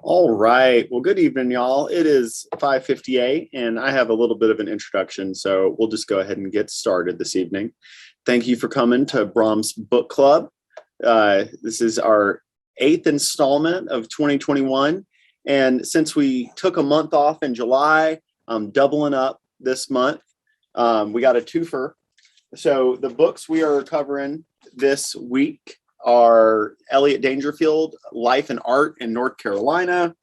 All right. Well, good evening, y'all. It is 5:58, and I have a little bit of an introduction, so we'll just go ahead and get started this evening. Thank you for coming to BRAHM's Book Club. This is our 8th installment of 2021, and since we took a month off in July, I'm doubling up this month. We got a twofer. So the books we are covering this week are Elliott Daingerfield, Life and Art in North Carolina,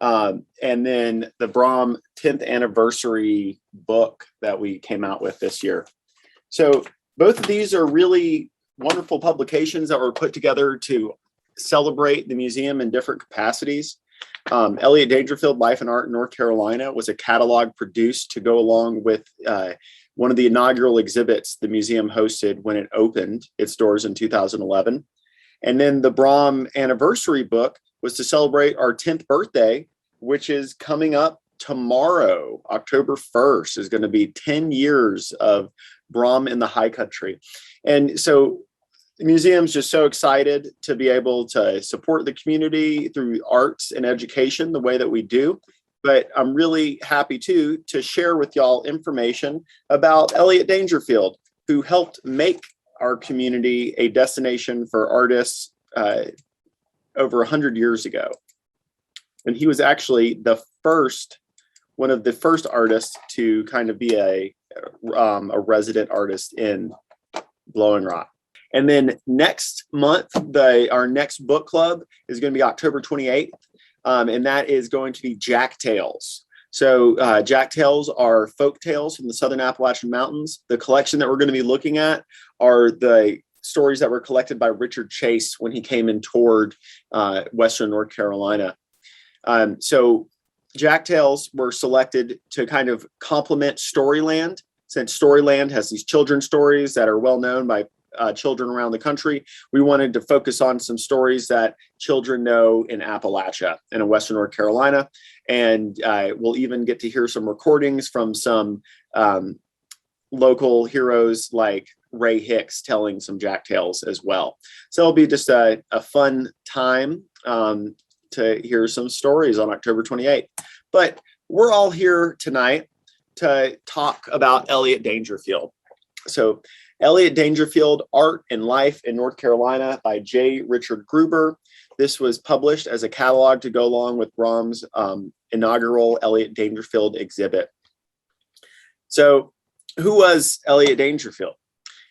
and then the BRAHM 10th Anniversary book that we came out with this year. So both of these are really wonderful publications that were put together to celebrate the museum in different capacities. Elliott Daingerfield, Life and Art in North Carolina was a catalog produced to go along with one of the inaugural exhibits the museum hosted when it opened its doors in 2011. And then the BRAHM Anniversary book was to celebrate our 10th birthday, which is coming up tomorrow. October 1st is going to be 10 years of BRAHM in the high country. And so the museum's just so excited to be able to support the community through arts and education the way that we do. But I'm really happy to share with y'all information about Elliott Daingerfield, who helped make our community a destination for artists over 100 years ago. And he was actually one of the first artists to kind of be a resident artist in Blowing Rock. And then next month, our next book club is going to be October 28th. And that is going to be Jack Tales. So Jack Tales are folk tales from the Southern Appalachian Mountains. The collection that we're going to be looking at are the stories that were collected by Richard Chase when he came and toured Western North Carolina. So Jack Tales were selected to kind of complement Storyland, since Storyland has these children's stories that are well known by children around the country. We wanted to focus on some stories that children know in Appalachia and in Western North Carolina. And we'll even get to hear some recordings from some local heroes like Ray Hicks telling some Jack Tales as well. So it'll be just a fun time to hear some stories on October 28th. But we're all here tonight to talk about Elliott Daingerfield. So Elliott Daingerfield, Art and Life in North Carolina by J. Richard Gruber. This was published as a catalog to go along with BRAHM's inaugural Elliott Daingerfield exhibit. So who was Elliott Daingerfield?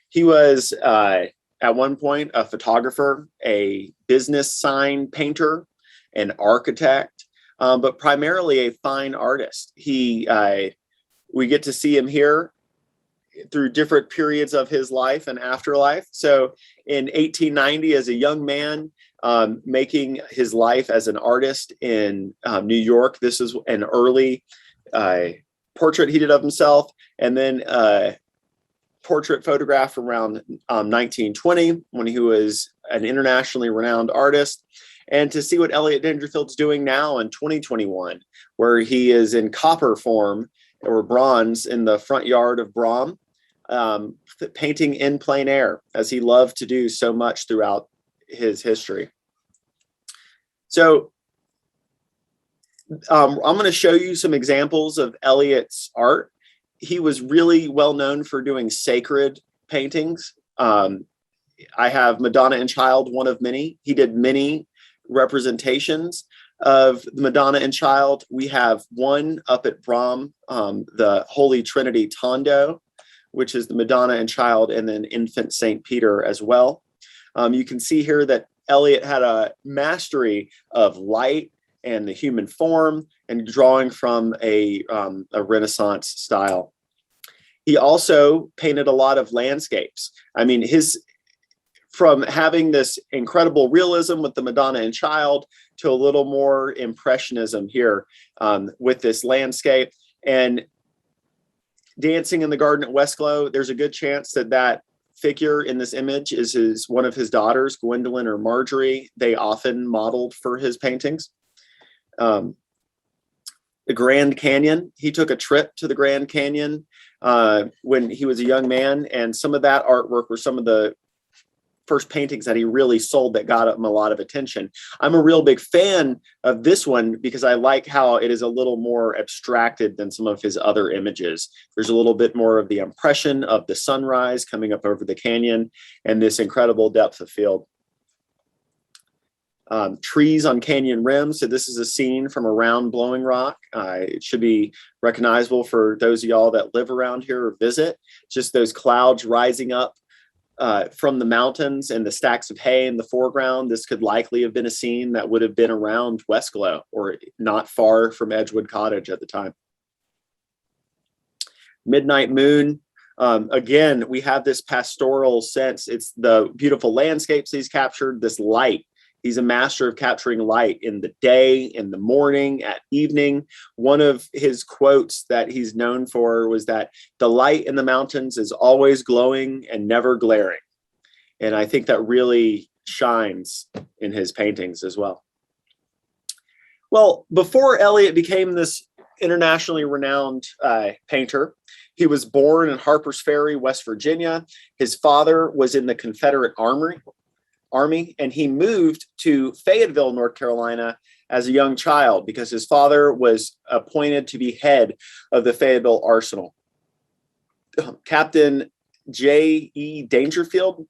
He was at one point a photographer, a business sign painter, an architect, but primarily a fine artist. We get to see him here through different periods of his life and afterlife. So in 1890, as a young man, making his life as an artist in New York, this is an early portrait he did of himself, and then portrait photograph around 1920 when he was an internationally renowned artist. And to see what Elliott Daingerfield's doing now in 2021, where he is in copper form or bronze in the front yard of BRAHM, painting in plein air, as he loved to do so much throughout his history. So I'm going to show you some examples of Elliott's art. He was really well known for doing sacred paintings. I have Madonna and Child, one of many. He did many representations of the Madonna and Child. We have one up at BRAHM, the Holy Trinity Tondo, which is the Madonna and Child, and then Infant St. Peter as well. You can see here that Elliott had a mastery of light and the human form and drawing from a Renaissance style. He also painted a lot of landscapes. I mean, from having this incredible realism with the Madonna and Child to a little more impressionism here with this landscape. And Dancing in the Garden at Westglow, there's a good chance that figure in this image is one of his daughters, Gwendolyn or Marjorie. They often modeled for his paintings. The Grand Canyon, he took a trip to the Grand Canyon when he was a young man, and some of that artwork were some of the first paintings that he really sold that got him a lot of attention. I'm a real big fan of this one because I like how it is a little more abstracted than some of his other images. There's a little bit more of the impression of the sunrise coming up over the canyon and this incredible depth of field. Trees on canyon rims. So this is a scene from around Blowing Rock. It should be recognizable for those of y'all that live around here or visit. Just those clouds rising up from the mountains and the stacks of hay in the foreground. This could likely have been a scene that would have been around Westglow or not far from Edgewood Cottage at the time. Midnight moon. Again, we have this pastoral sense. It's the beautiful landscapes he's captured, this light. He's a master of capturing light in the day, in the morning, at evening. One of his quotes that he's known for was that the light in the mountains is always glowing and never glaring. And I think that really shines in his paintings as well. Well, before Elliott became this internationally renowned painter, he was born in Harpers Ferry, West Virginia. His father was in the Confederate Army, and he moved to Fayetteville, North Carolina as a young child because his father was appointed to be head of the Fayetteville Arsenal. Captain J.E. Daingerfield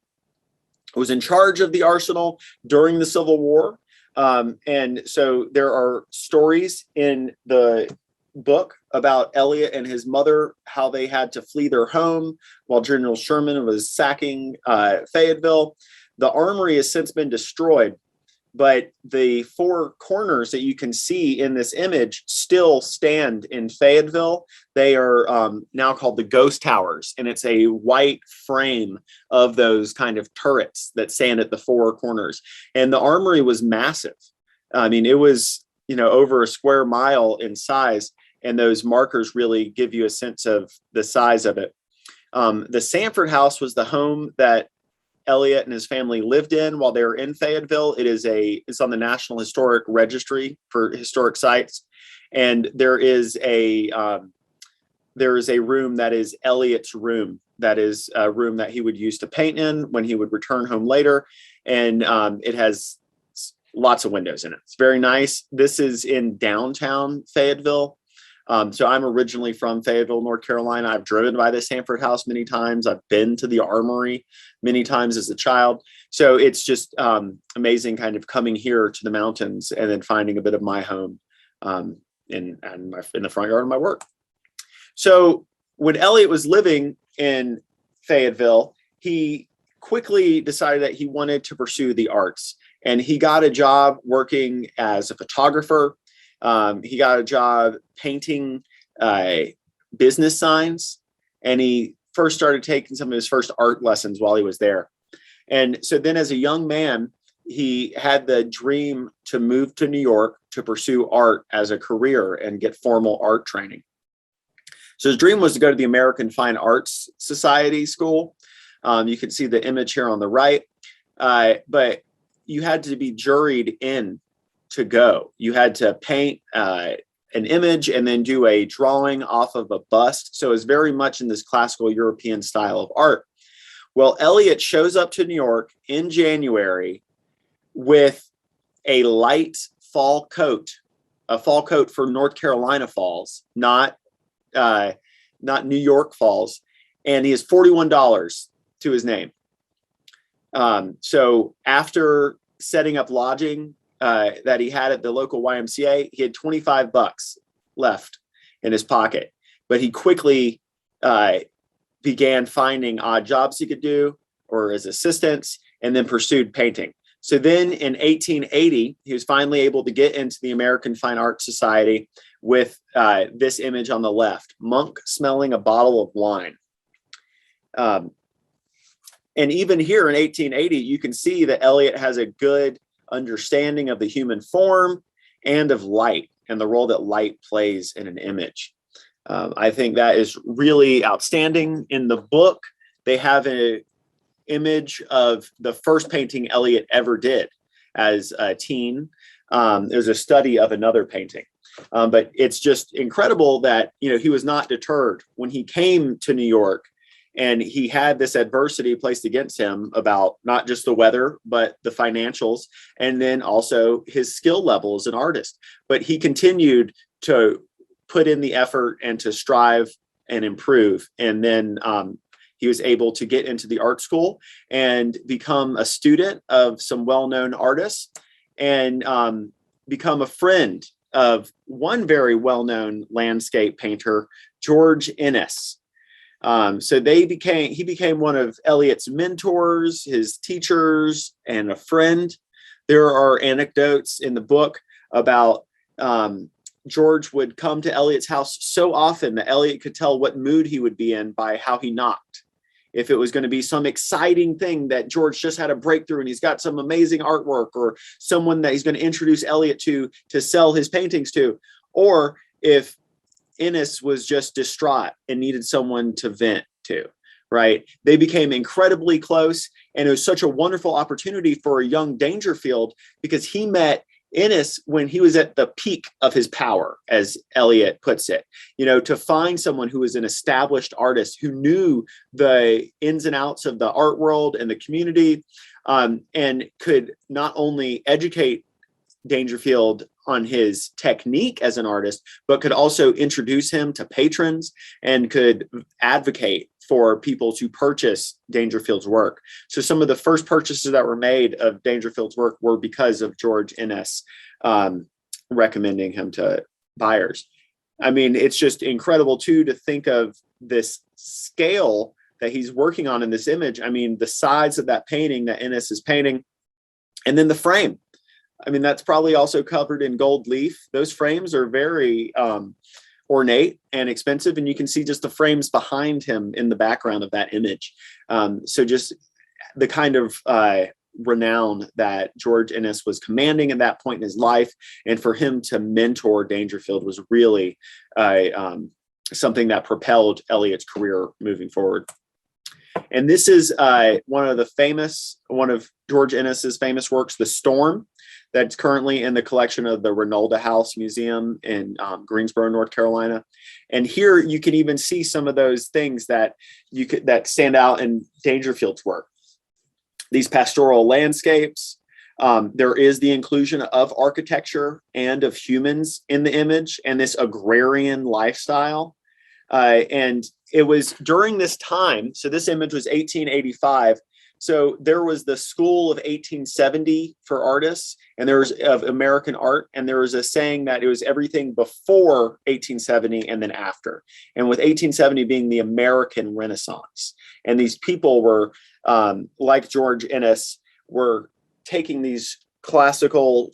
was in charge of the arsenal during the Civil War. And so there are stories in the book about Elliott and his mother, how they had to flee their home while General Sherman was sacking Fayetteville. The armory has since been destroyed, but the four corners that you can see in this image still stand in Fayetteville. They are now called the Ghost Towers, and it's a white frame of those kind of turrets that stand at the four corners. And the armory was massive. I mean, it was, over a square mile in size, and those markers really give you a sense of the size of it. The Sanford House was the home that Elliott and his family lived in while they were in Fayetteville. It's on the National Historic Registry for historic sites, and there is a room that is Elliott's room. That is a room that he would use to paint in when he would return home later, and it has lots of windows in it. It's very nice. This is in downtown Fayetteville. So I'm originally from Fayetteville, North Carolina. I've driven by the Sanford House many times. I've been to the armory many times as a child. So it's just amazing kind of coming here to the mountains and then finding a bit of my home in the front yard of my work. So when Elliott was living in Fayetteville, he quickly decided that he wanted to pursue the arts. And he got a job working as a photographer. He got a job painting business signs, and he first started taking some of his first art lessons while he was there. And so then as a young man, he had the dream to move to New York to pursue art as a career and get formal art training. So his dream was to go to the American Fine Arts Society school. You can see the image here on the right, but you had to be juried in to go. You had to paint an image and then do a drawing off of a bust. So it's very much in this classical European style of art. Well, Elliott shows up to New York in January with a light fall coat, a fall coat for North Carolina falls, not New York falls. And he has $41 to his name. So after setting up lodging that he had at the local YMCA, he had $25 left in his pocket. But he quickly began finding odd jobs he could do or as assistants, and then pursued painting. So then in 1880, he was finally able to get into the American Fine Arts Society with this image on the left, monk smelling a bottle of wine. And even here in 1880, you can see that Elliott has a good understanding of the human form and of light and the role that light plays in an image. I think that is really outstanding. In the book, they have an image of the first painting Elliott ever did as a teen. There's a study of another painting. But it's just incredible that, he was not deterred when he came to New York And he had this adversity placed against him about not just the weather, but the financials, and then also his skill level as an artist. But he continued to put in the effort and to strive and improve. And then he was able to get into the art school and become a student of some well-known artists, and become a friend of one very well-known landscape painter, George Inness. So he became one of Elliott's mentors, his teachers, and a friend. There are anecdotes in the book about George would come to Elliott's house so often that Elliott could tell what mood he would be in by how he knocked. If it was going to be some exciting thing that George just had a breakthrough and he's got some amazing artwork, or someone that he's going to introduce Elliott to sell his paintings to, or if Inness was just distraught and needed someone to vent to, right? They became incredibly close, and it was such a wonderful opportunity for a young Daingerfield, because he met Inness when he was at the peak of his power, as Elliott puts it, to find someone who was an established artist who knew the ins and outs of the art world and the community, and could not only educate Daingerfield on his technique as an artist, but could also introduce him to patrons and could advocate for people to purchase Daingerfield's work. So some of the first purchases that were made of Daingerfield's work were because of George Inness recommending him to buyers. I mean, it's just incredible too to think of this scale that he's working on in this image. I mean, the size of that painting that Inness is painting, and then the frame. I mean, that's probably also covered in gold leaf. Those frames are very ornate and expensive, and you can see just the frames behind him in the background of that image. So just the kind of renown that George Inness was commanding at that point in his life, and for him to mentor Daingerfield was really something that propelled Elliott's career moving forward. And this is one of George Inness's famous works, The Storm, that's currently in the collection of the Ranolda House Museum in Greensboro, North Carolina. And here you can even see some of those things that stand out in Daingerfield's work. These pastoral landscapes. There is the inclusion of architecture and of humans in the image, and this agrarian lifestyle. And it was during this time, so this image was 1885. So there was the School of 1870 for artists, and there was of American art, and there was a saying that it was everything before 1870 and then after. And with 1870 being the American Renaissance, and these people were like George Inness, were taking these classical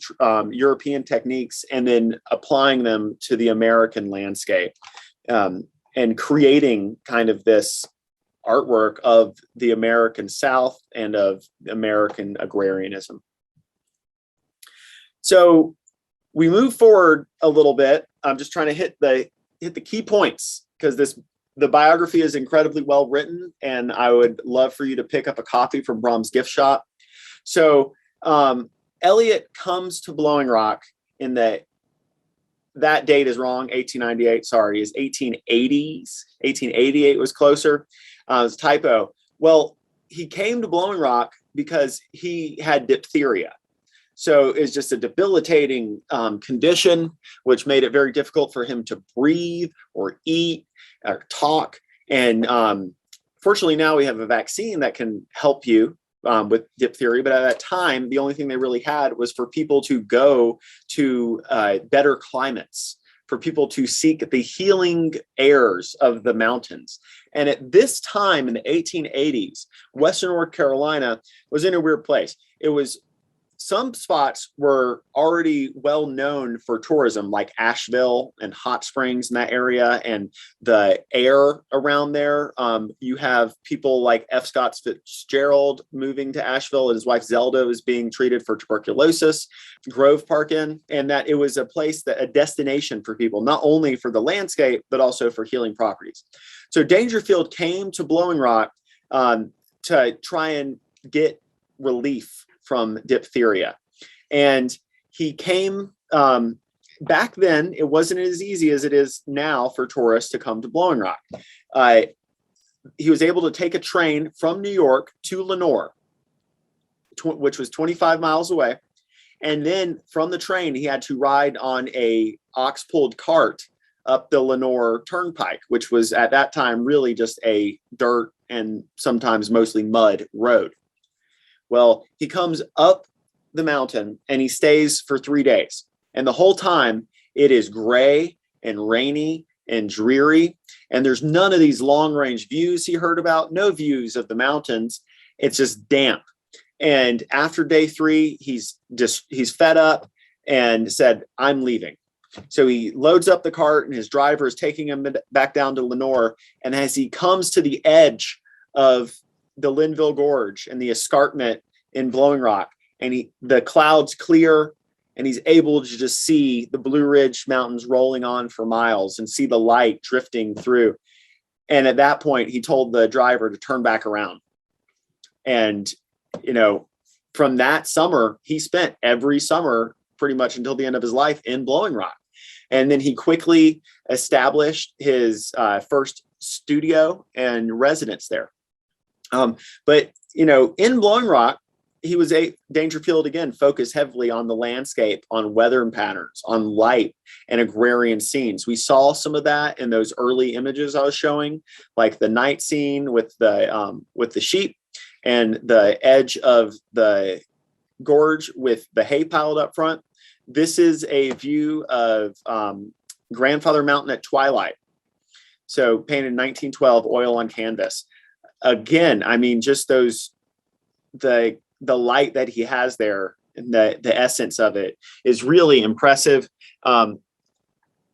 European techniques and then applying them to the American landscape, and creating kind of this artwork of the American South and of American agrarianism. So we move forward a little bit. I'm just trying to hit the key points, because the biography is incredibly well written, and I would love for you to pick up a copy from BRAHM's gift shop. So Elliott comes to Blowing Rock in that date is wrong, 1898, sorry, is 1880s. 1888 was closer. It's a typo. Well, he came to Blowing Rock because he had diphtheria. So it's just a debilitating condition, which made it very difficult for him to breathe or eat or talk. And fortunately, now we have a vaccine that can help you with diphtheria. But at that time, the only thing they really had was for people to go to better climates, for people to seek the healing airs of the mountains. And at this time in the 1880s, Western North Carolina was in a weird place. Some spots were already well known for tourism, like Asheville and Hot Springs in that area, and the air around there. You have people like F. Scott Fitzgerald moving to Asheville, and his wife Zelda was being treated for tuberculosis. Grove Park Inn, and that it was a destination for people, not only for the landscape, but also for healing properties. So Daingerfield came to Blowing Rock to try and get relief from diphtheria. And he came, back then, it wasn't as easy as it is now for tourists to come to Blowing Rock. he was able to take a train from New York to Lenoir, which was 25 miles away. And then from the train, he had to ride on a ox-pulled cart up the Lenoir Turnpike, which was at that time really just a dirt and sometimes mostly mud road. Well, he comes up the mountain and he stays for 3 days. And the whole time it is gray and rainy and dreary. And there's none of these long range views he heard about, no views of the mountains. It's just damp. And after day 3, he's fed up and said, I'm leaving. So he loads up the cart and his driver is taking him back down to Lenoir. And as he comes to the edge of the Linville Gorge and the escarpment in Blowing Rock, and the clouds clear and he's able to just see the Blue Ridge Mountains rolling on for miles and see the light drifting through. And at that point, he told the driver to turn back around. And, from that summer, he spent every summer pretty much until the end of his life in Blowing Rock. And then he quickly established his first studio and residence there. But in Blowing Rock, Daingerfield again focused heavily on the landscape, on weather patterns, on light and agrarian scenes. We saw some of that in those early images I was showing, like the night scene with the sheep and the edge of the gorge with the hay piled up front. This is a view of Grandfather Mountain at twilight. So painted in 1912, oil on canvas. Again, I mean, just the light that he has there and the essence of it is really impressive.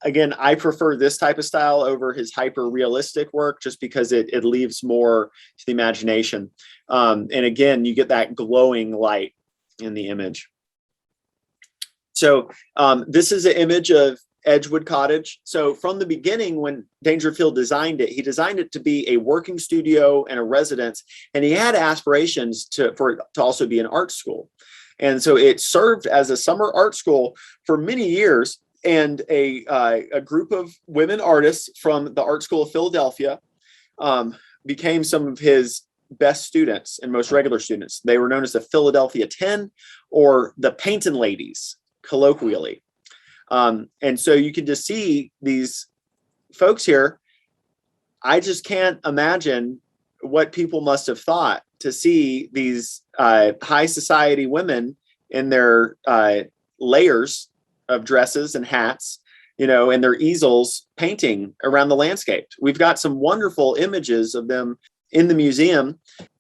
Again, I prefer this type of style over his hyper realistic work just because it leaves more to the imagination. And again, you get that glowing light in the image. So this is an image of Edgewood Cottage. So from the beginning, when Daingerfield designed it, he designed it to be a working studio and a residence, and he had aspirations for it to also be an art school. And so it served as a summer art school for many years. And a group of women artists from the Art School of Philadelphia became some of his best students and most regular students. They were known as the Philadelphia 10 or the Painting Ladies, colloquially. And so you can just see these folks here. I just can't imagine what people must have thought to see these high society women in their layers of dresses and hats, and their easels painting around the landscape. We've got some wonderful images of them in the museum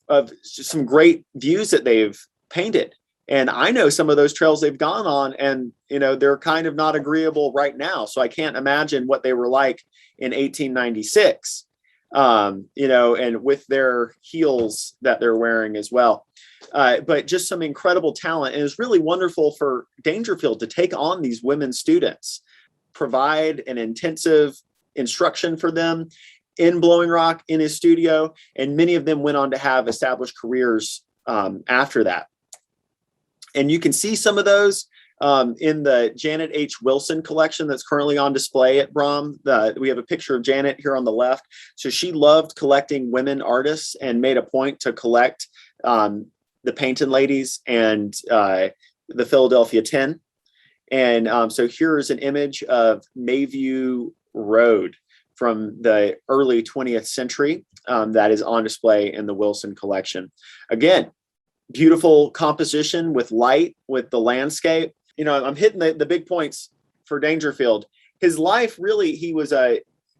of just some great views that they've painted. And I know some of those trails they've gone on, and they're kind of not agreeable right now. So I can't imagine what they were like in 1896, and with their heels that they're wearing as well. But just some incredible talent. And it's really wonderful for Daingerfield to take on these women students, provide an intensive instruction for them in Blowing Rock in his studio. And many of them went on to have established careers after that. And you can see some of those in the Janet H. Wilson collection that's currently on display at BRAHM. We have a picture of Janet here on the left. So she loved collecting women artists and made a point to collect the Painting Ladies and the Philadelphia 10. And so here's an image of Mayview Road from the early 20th century that is on display in the Wilson collection. Again, beautiful composition with light, with the landscape. I'm hitting the big points for Daingerfield. His life really, he was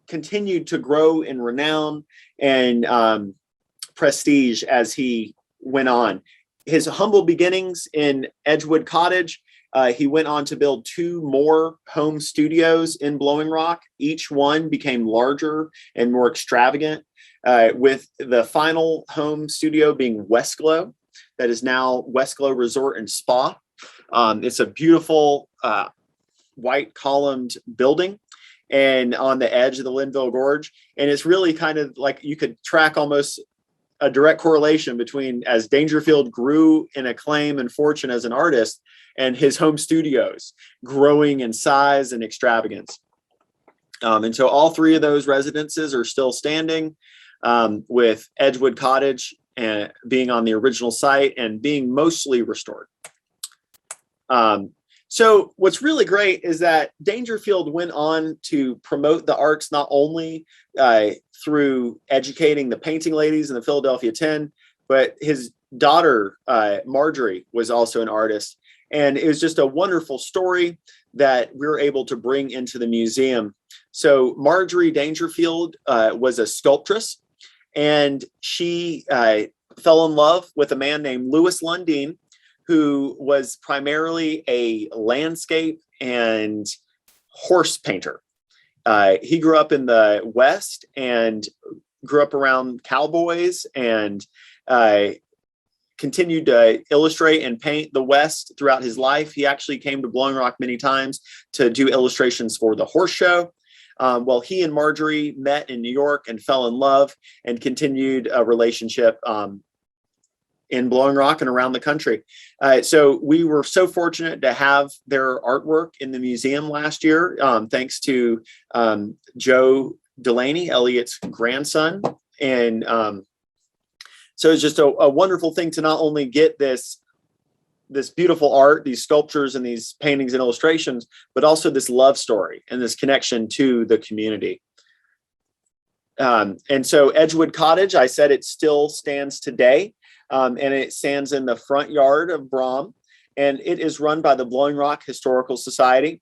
continued to grow in renown and prestige as he went on. His humble beginnings in Edgewood Cottage, he went on to build 2 more home studios in Blowing Rock. Each one became larger and more extravagant, with the final home studio being Westglow, that is now Westglow Resort and Spa. It's a beautiful white columned building and on the edge of the Linville Gorge. And it's really kind of like you could track almost a direct correlation between as Daingerfield grew in acclaim and fortune as an artist and his home studios growing in size and extravagance. And so all 3 of those residences are still standing. with Edgewood Cottage and being on the original site and being mostly restored. So what's really great is that Daingerfield went on to promote the arts not only through educating the painting ladies in the Philadelphia 10, but his daughter, Marjorie, was also an artist. And it was just a wonderful story that we were able to bring into the museum. So Marjorie Daingerfield was a sculptress, and she fell in love with a man named Louis Lundeen, who was primarily a landscape and horse painter. He grew up in the West and grew up around cowboys and continued to illustrate and paint the West throughout his life. He actually came to Blowing Rock many times to do illustrations for the horse show. Well, he and Marjorie met in New York and fell in love and continued a relationship in Blowing Rock and around the country. So we were so fortunate to have their artwork in the museum last year, thanks to Joe Delaney, Elliott's grandson. And so it's just a wonderful thing to not only get this beautiful art, these sculptures and these paintings and illustrations, but also this love story and this connection to the community. And so Edgewood Cottage, I said it still stands today. And it stands in the front yard of BRAHM, and it is run by the Blowing Rock Historical Society.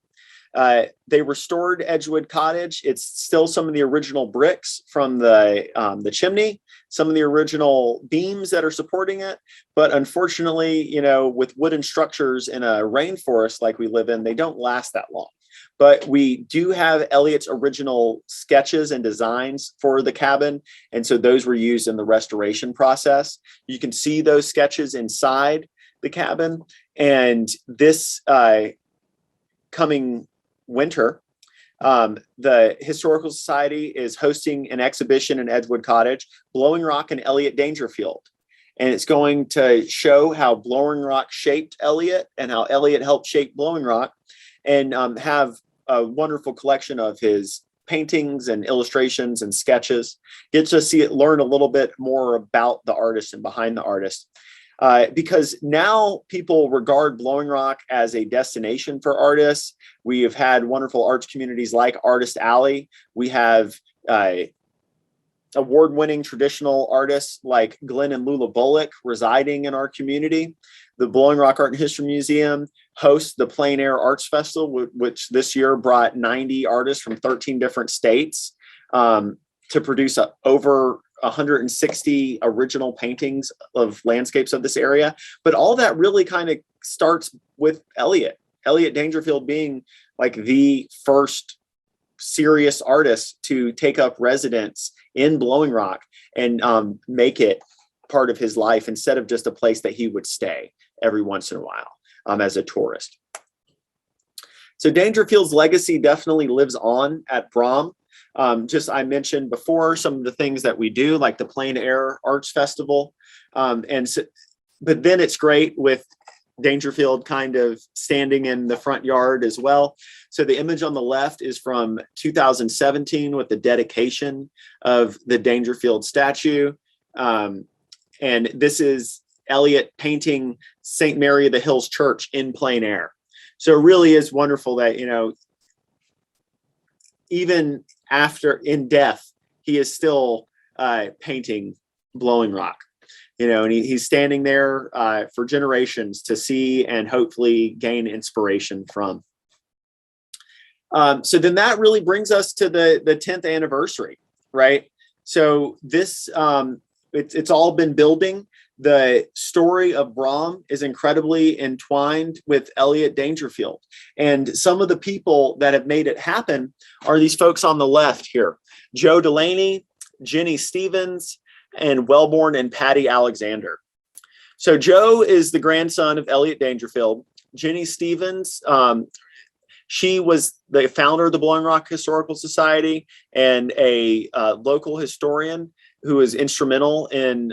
They restored Edgewood Cottage. It's still some of the original bricks from the chimney, some of the original beams that are supporting it. But unfortunately, you know, with wooden structures in a rainforest like we live in, they don't last that long. But we do have Elliott's original sketches and designs for the cabin. And so those were used in the restoration process. You can see those sketches inside the cabin. And this coming winter, the Historical Society is hosting an exhibition in Edgewood Cottage, Blowing Rock and Elliott Daingerfield. And it's going to show how Blowing Rock shaped Elliott and how Elliott helped shape Blowing Rock, and have a wonderful collection of his paintings and illustrations and sketches. Get to see it, learn a little bit more about the artist and behind the artist. Because now people regard Blowing Rock as a destination for artists. We have had wonderful arts communities like Artist Alley. We have award-winning traditional artists like Glenn and Lula Bullock residing in our community. The Blowing Rock Art and History Museum hosts the Plein Air Arts Festival, which this year brought 90 artists from 13 different states to produce over 160 original paintings of landscapes of this area. But all that really kind of starts with Elliott Daingerfield being like the first serious artist to take up residence in Blowing Rock and make it part of his life instead of just a place that he would stay every once in a while as a tourist. So Daingerfield's legacy definitely lives on at BRAHM. I mentioned before some of the things that we do, like the Plein Air Arts Festival. But then it's great with Daingerfield kind of standing in the front yard as well. So the image on the left is from 2017 with the dedication of the Daingerfield statue. And this is Elliott painting St. Mary of the Hills Church in Plein Air. So it really is wonderful that, you know, even after in death, he is still painting Blowing Rock, you know, and he's standing there for generations to see and hopefully gain inspiration from. So then that really brings us to the 10th anniversary, right? So this, it's all been building. The story of BRAHM is incredibly entwined with Elliott Daingerfield. And some of the people that have made it happen are these folks on the left here: Joe Delaney, Jenny Stevens, and Wellborn and Patty Alexander. So Joe is the grandson of Elliott Daingerfield. Jenny Stevens, she was the founder of the Blowing Rock Historical Society and a local historian who was instrumental in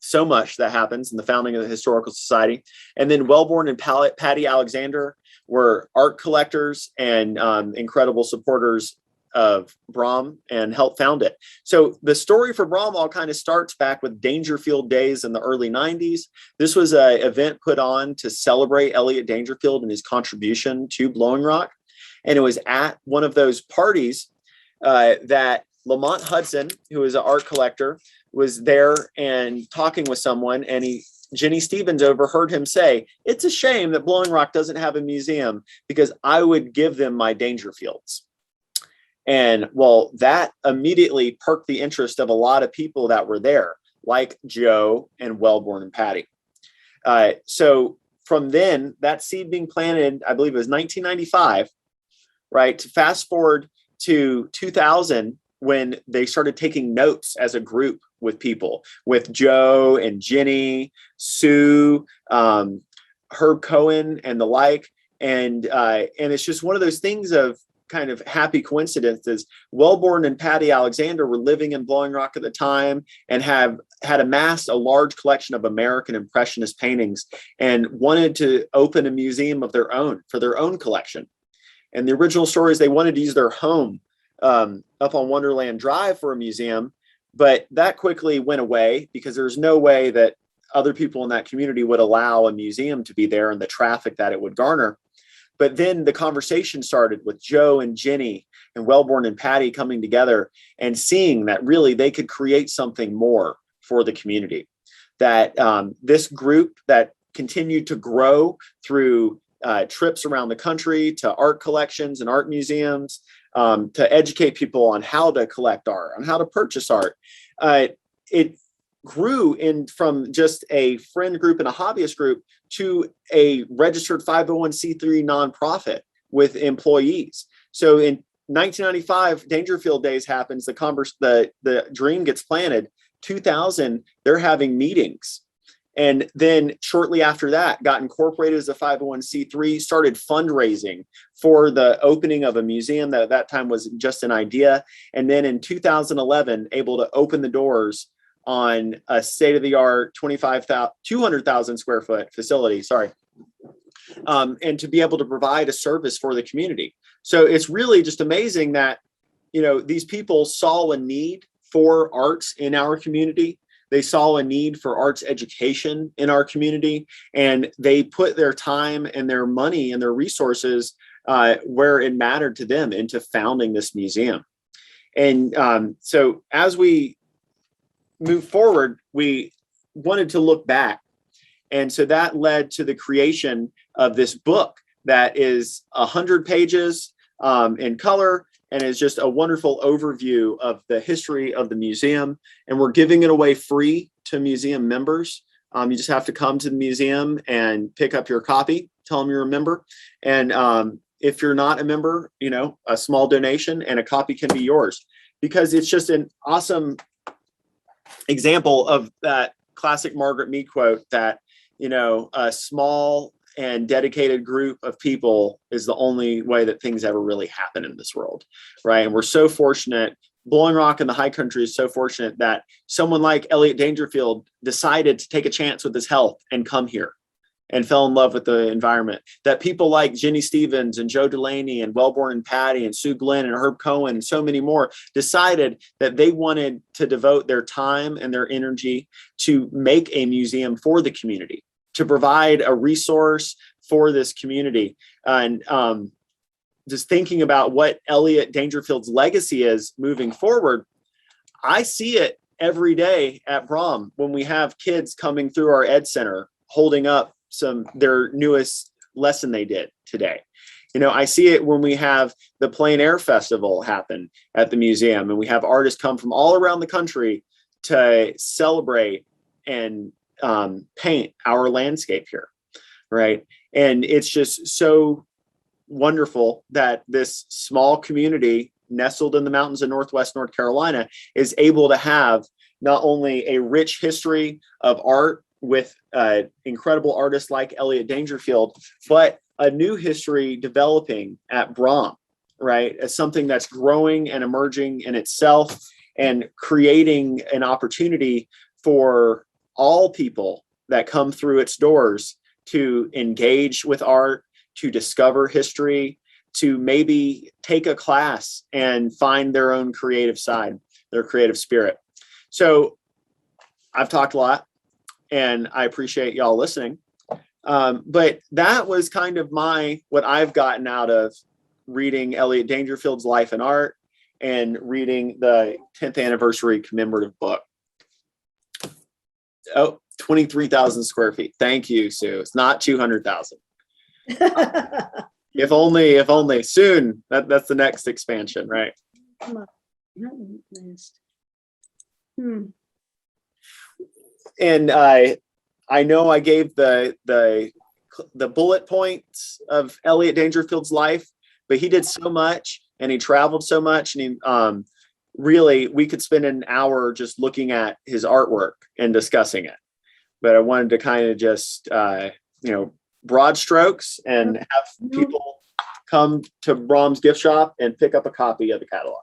so much that happens in the founding of the Historical Society. And then Wellborn and Patty Alexander were art collectors and incredible supporters of BRAHM and helped found it. So the story for BRAHM all kind of starts back with Daingerfield days in the early 90s. This was an event put on to celebrate Elliott Daingerfield and his contribution to Blowing Rock. And it was at one of those parties that Lamont Hudson, who is an art collector, was there and talking with someone, and Jenny Stevens overheard him say, "It's a shame that Blowing Rock doesn't have a museum because I would give them my Daingerfields." And well, that immediately perked the interest of a lot of people that were there, like Joe and Wellborn and Patty. So from then, that seed being planted, I believe it was 1995, right? To fast forward to 2000, when they started taking notes as a group with people, with Joe and Jenny, Sue, Herb Cohen, and the like. And it's just one of those things of kind of happy coincidences. Wellborn and Patty Alexander were living in Blowing Rock at the time and had amassed a large collection of American Impressionist paintings and wanted to open a museum of their own for their own collection. And the original story is they wanted to use their home up on Wonderland Drive for a museum, but that quickly went away because there's no way that other people in that community would allow a museum to be there and the traffic that it would garner. But then the conversation started with Joe and Jenny and Wellborn and Patty coming together and seeing that really they could create something more for the community. That this group that continued to grow through trips around the country to art collections and art museums, to educate people on how to collect art, on how to purchase art. It grew from just a friend group and a hobbyist group to a registered 501c3 nonprofit with employees. So in 1995, Daingerfield Days happens, the dream gets planted. 2000, they're having meetings. And then shortly after that, got incorporated as a 501c3, started fundraising for the opening of a museum that at that time was just an idea. And then in 2011, able to open the doors on a state-of-the-art 200,000 square foot facility, and to be able to provide a service for the community. So it's really just amazing that, these people saw a need for arts in our community. They saw a need for arts education in our community, and they put their time and their money and their resources where it mattered to them into founding this museum. And so as we move forward, we wanted to look back. And so that led to the creation of this book that is 100 pages in color, and is just a wonderful overview of the history of the museum. And we're giving it away free to museum members. You just have to come to the museum and pick up your copy, tell them you're a member. And if you're not a member, a small donation and a copy can be yours, because it's just an awesome example of that classic Margaret Mead quote that, a small and dedicated group of people is the only way that things ever really happen in this world, right? And we're so fortunate. Blowing Rock in the high country is so fortunate that someone like Elliott Daingerfield decided to take a chance with his health and come here and fell in love with the environment. That people like Jenny Stevens and Joe Delaney and Wellborn and Patty and Sue Glenn and Herb Cohen and so many more decided that they wanted to devote their time and their energy to make a museum for the community, to provide a resource for this community. And just thinking about what Elliott Daingerfield's legacy is moving forward, I see it every day at BRAHM when we have kids coming through our Ed Center holding up their newest lesson they did today. I see it when we have the Plein Air Festival happen at the museum, and we have artists come from all around the country to celebrate and paint our landscape here, right? And it's just so wonderful that this small community nestled in the mountains of Northwest North Carolina is able to have not only a rich history of art with incredible artists like Elliott Daingerfield, but a new history developing at BRAHM, right? As something that's growing and emerging in itself and creating an opportunity for all people that come through its doors to engage with art, to discover history, to maybe take a class and find their own creative side, their creative spirit. So I've talked a lot, and I appreciate y'all listening. But that was kind of what I've gotten out of reading Elliott Daingerfield's Life and Art and reading the 10th Anniversary Commemorative Book. Oh, 23,000 square feet. Thank you, Sue. It's not 200,000. If only soon. That's the next expansion, right? And I know I gave the bullet points of Elliott Daingerfield's life, but he did so much and he traveled so much, and he really, we could spend an hour just looking at his artwork and discussing it. But I wanted to kind of just broad strokes and have people come to BRAHM's gift shop and pick up a copy of the catalog.